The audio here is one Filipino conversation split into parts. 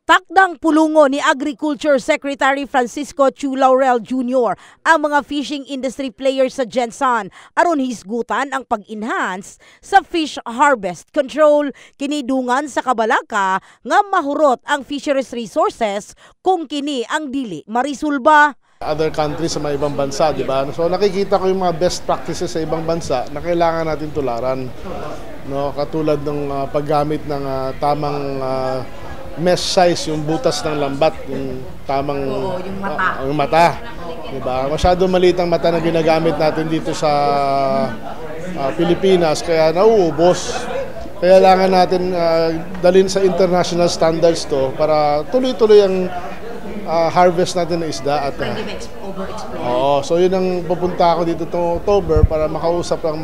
Takdang pulungo ni Agriculture Secretary Francisco Chu Laurel Jr. ang mga fishing industry players sa Gensan aron hisgutan ang pag-enhance sa fish harvest control. Kinidungan sa kabalaka nga mahurot ang fisheries resources kung kini ang dili marisulba. Other countries sa mga ibang bansa, di ba? So nakikita ko yung mga best practices sa ibang bansa na kailangan natin tularan. No, katulad ng paggamit ng tamang mesh size, yung butas ng lambat, yung tamang yung mata. Diba? Masyado maliit ang mata na ginagamit natin dito sa Pilipinas, kaya nauubos. Kaya kailangan natin dalhin sa international standards to para tuloy-tuloy ang harvest natin ng isda. At so yun ang pupunta ako dito itong October para makausap ang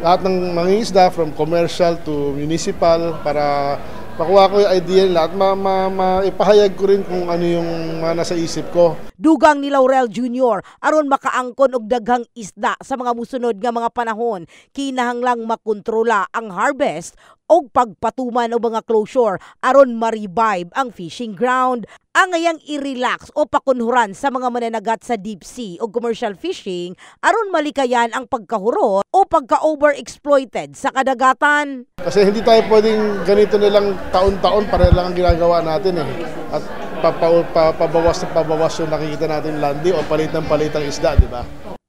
lahat ng mga isda from commercial to municipal para makuha ko yung idea nila at maipahayag ko rin kung ano yung nasa isip ko. Dugang ni Laurel Jr. aron makaangkon og daghang isda sa mga musunod nga mga panahon, kinahanglang makontrola ang harvest o pagpatuman o mga closure aron ma-revive ang fishing ground. Angayang i-relax o pakunhuran sa mga mananagat sa deep sea o commercial fishing aron malikayan ang pagkahurot o pagka-overexploited sa kadagatan. Kasi hindi tayo pwedeng ganito nilang taon-taon para lang ang ginagawa natin eh. At pabawas na pabawas yung nakikita natin landi o palit ng palitang isda, di ba?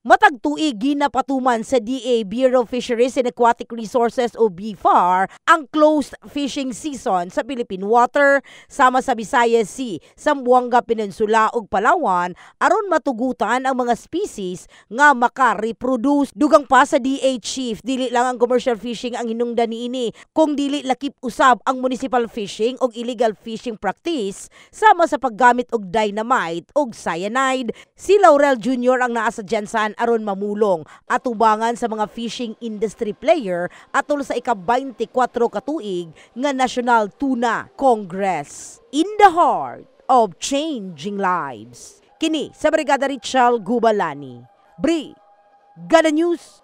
Matag tuig ginapatuman sa DA Bureau of Fisheries and Aquatic Resources o BFAR ang closed fishing season sa Philippine water sama sa Visayas Sea, Zamboanga Peninsula ug Palawan aron matugutan ang mga species nga maka-reproduce. Dugang pa sa DA Chief, dili lang ang commercial fishing ang hinungdan niini, kung dili lakip usab ang municipal fishing ug illegal fishing practice sama sa paggamit og dynamite ug cyanide. Si Laurel Jr. ang naa sa Gensan aron mamulong at tubangan sa mga fishing industry player atol sa ika-24 katuig nga National Tuna Congress. In the heart of changing lives. Kini sa Brigada Richelle Gubalani. Brigada News.